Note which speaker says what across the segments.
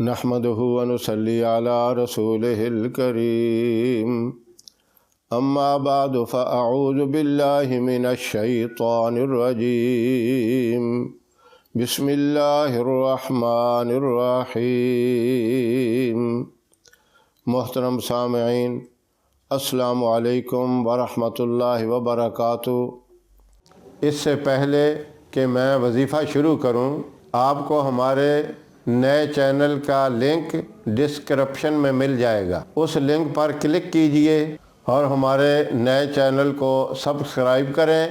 Speaker 1: نحمده ونصلي على رسوله الكريم اما بعد فاعوذ بالله من الشيطان الرجيم بسم اللہ الرحمن الرحیم۔ محترم سامعین، السلام علیکم ورحمۃ اللہ وبرکاتہ۔ اس سے پہلے کہ میں وظیفہ شروع کروں، آپ کو ہمارے نئے چینل کا لنک ڈسکرپشن میں مل جائے گا، اس لنک پر کلک کیجئے اور ہمارے نئے چینل کو سبسکرائب کریں،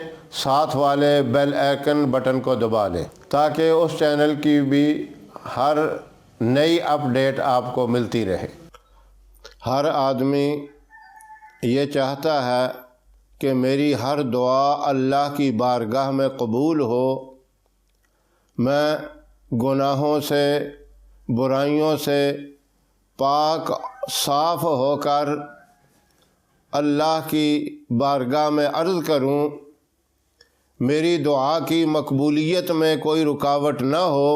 Speaker 1: ساتھ والے بیل آئیکن بٹن کو دبا لیں تاکہ اس چینل کی بھی ہر نئی اپڈیٹ آپ کو ملتی رہے۔ ہر آدمی یہ چاہتا ہے کہ میری ہر دعا اللہ کی بارگاہ میں قبول ہو، میں گناہوں سے، برائیوں سے پاک صاف ہو کر اللہ کی بارگاہ میں عرض کروں، میری دعا کی مقبولیت میں کوئی رکاوٹ نہ ہو۔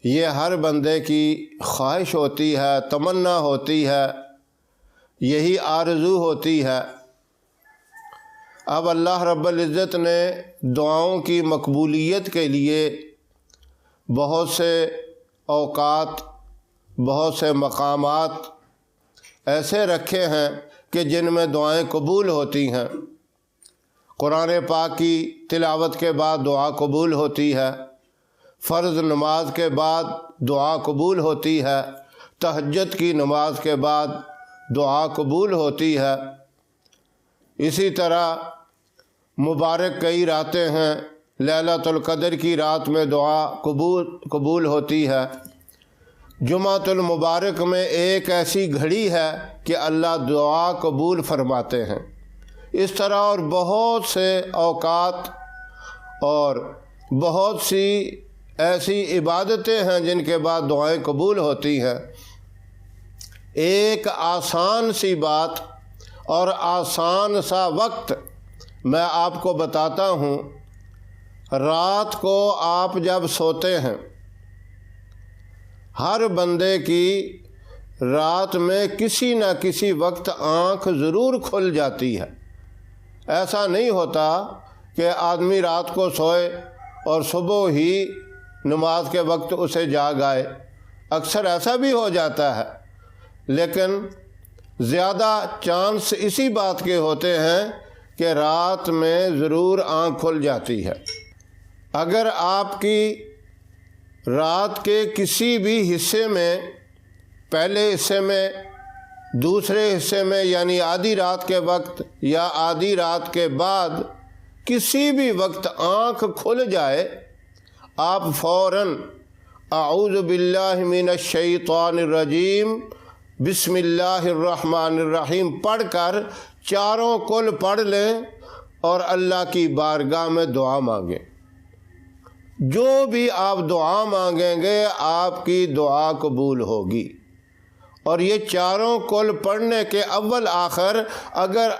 Speaker 1: یہ ہر بندے کی خواہش ہوتی ہے، تمنا ہوتی ہے، یہی آرزو ہوتی ہے۔ اب اللہ رب العزت نے دعاؤں کی مقبولیت کے لیے بہت سے اوقات، بہت سے مقامات ایسے رکھے ہیں کہ جن میں دعائیں قبول ہوتی ہیں۔ قرآن پاک کی تلاوت کے بعد دعا قبول ہوتی ہے، فرض نماز کے بعد دعا قبول ہوتی ہے، تہجد کی نماز کے بعد دعا قبول ہوتی ہے۔ اسی طرح مبارک کئی راتیں ہیں، لیلۃ القدر کی رات میں دعا قبول ہوتی ہے۔ جمعۃ المبارک میں ایک ایسی گھڑی ہے کہ اللہ دعا قبول فرماتے ہیں۔ اس طرح اور بہت سے اوقات اور بہت سی ایسی عبادتیں ہیں جن کے بعد دعائیں قبول ہوتی ہیں۔ ایک آسان سی بات اور آسان سا وقت میں آپ کو بتاتا ہوں۔ رات کو آپ جب سوتے ہیں، ہر بندے کی رات میں کسی نہ کسی وقت آنکھ ضرور کھل جاتی ہے۔ ایسا نہیں ہوتا کہ آدمی رات کو سوئے اور صبح ہی نماز کے وقت اسے جاگ آئے، اکثر ایسا بھی ہو جاتا ہے، لیکن زیادہ چانس اسی بات کے ہوتے ہیں کہ رات میں ضرور آنکھ کھل جاتی ہے۔ اگر آپ کی رات کے کسی بھی حصے میں، پہلے حصے میں، دوسرے حصے میں یعنی آدھی رات کے وقت یا آدھی رات کے بعد کسی بھی وقت آنکھ کھل جائے، آپ فوراً اعوذ باللہ من الشیطان الرجیم بسم اللہ الرحمن الرحیم پڑھ کر چاروں کل پڑھ لیں اور اللہ کی بارگاہ میں دعا مانگیں۔ جو بھی آپ دعا مانگیں گے آپ کی دعا قبول ہوگی۔ اور یہ چاروں کل پڑھنے کے اول آخر اگر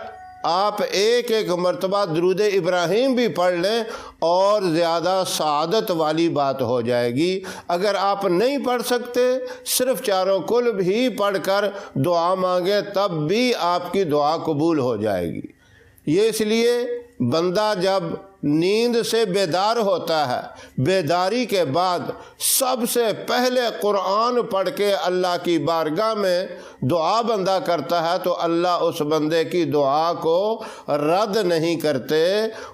Speaker 1: آپ ایک ایک مرتبہ درود ابراہیم بھی پڑھ لیں اور زیادہ سعادت والی بات ہو جائے گی۔ اگر آپ نہیں پڑھ سکتے، صرف چاروں کل بھی پڑھ کر دعا مانگیں، تب بھی آپ کی دعا قبول ہو جائے گی۔ یہ اس لیے بندہ جب نیند سے بیدار ہوتا ہے، بیداری کے بعد سب سے پہلے قرآن پڑھ کے اللہ کی بارگاہ میں دعا بندہ کرتا ہے تو اللہ اس بندے کی دعا کو رد نہیں کرتے۔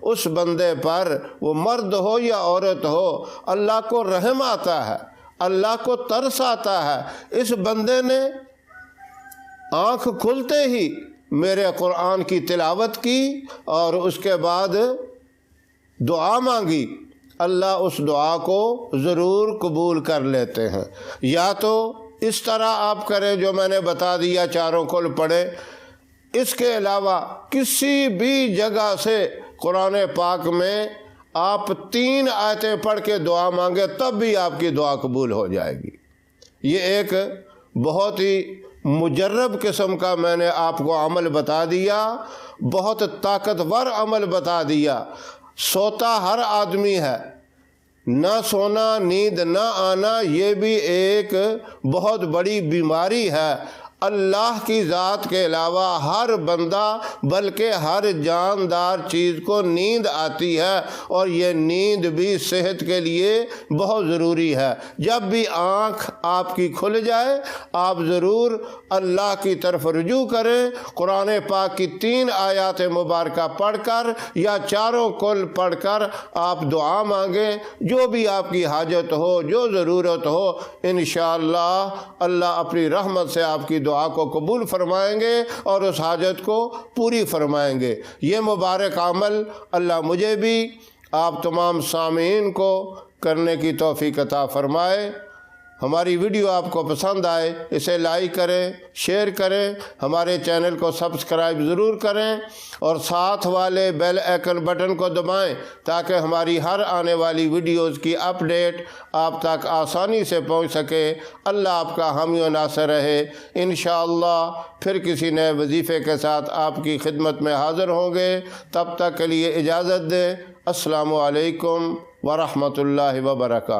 Speaker 1: اس بندے پر، وہ مرد ہو یا عورت ہو، اللہ کو رحم آتا ہے، اللہ کو ترس آتا ہے۔ اس بندے نے آنکھ کھلتے ہی میرے قرآن کی تلاوت کی اور اس کے بعد دعا مانگی، اللہ اس دعا کو ضرور قبول کر لیتے ہیں۔ یا تو اس طرح آپ کریں جو میں نے بتا دیا، چاروں کل پڑھیں۔ اس کے علاوہ کسی بھی جگہ سے قرآن پاک میں آپ 3 آیتیں پڑھ کے دعا مانگے، تب بھی آپ کی دعا قبول ہو جائے گی۔ یہ ایک بہت ہی مجرب قسم کا میں نے آپ کو عمل بتا دیا، بہت طاقتور عمل بتا دیا۔ سوتا ہر آدمی ہے، نہ سونا، نیند نہ آنا، یہ بھی ایک بہت بڑی بیماری ہے۔ اللہ کی ذات کے علاوہ ہر بندہ بلکہ ہر جاندار چیز کو نیند آتی ہے، اور یہ نیند بھی صحت کے لیے بہت ضروری ہے۔ جب بھی آنکھ آپ کی کھل جائے آپ ضرور اللہ کی طرف رجوع کریں، قرآن پاک کی 3 آیات مبارکہ پڑھ کر یا چاروں کل پڑھ کر آپ دعا مانگیں، جو بھی آپ کی حاجت ہو، جو ضرورت ہو، انشاءاللہ اللہ اپنی رحمت سے آپ کی دعا کو قبول فرمائیں گے اور اس حاجت کو پوری فرمائیں گے۔ یہ مبارک عمل اللہ مجھے بھی آپ تمام سامعین کو کرنے کی توفیق عطا فرمائے۔ ہماری ویڈیو آپ کو پسند آئے اسے لائک کریں، شیئر کریں، ہمارے چینل کو سبسکرائب ضرور کریں اور ساتھ والے بیل آئیکن بٹن کو دبائیں تاکہ ہماری ہر آنے والی ویڈیوز کی اپڈیٹ آپ تک آسانی سے پہنچ سکے۔ اللہ آپ کا حامی و ناصر رہے۔ انشاءاللہ پھر کسی نئے وظیفے کے ساتھ آپ کی خدمت میں حاضر ہوں گے۔ تب تک کے لیے اجازت دیں۔ السلام علیکم ورحمۃ اللہ وبرکاتہ۔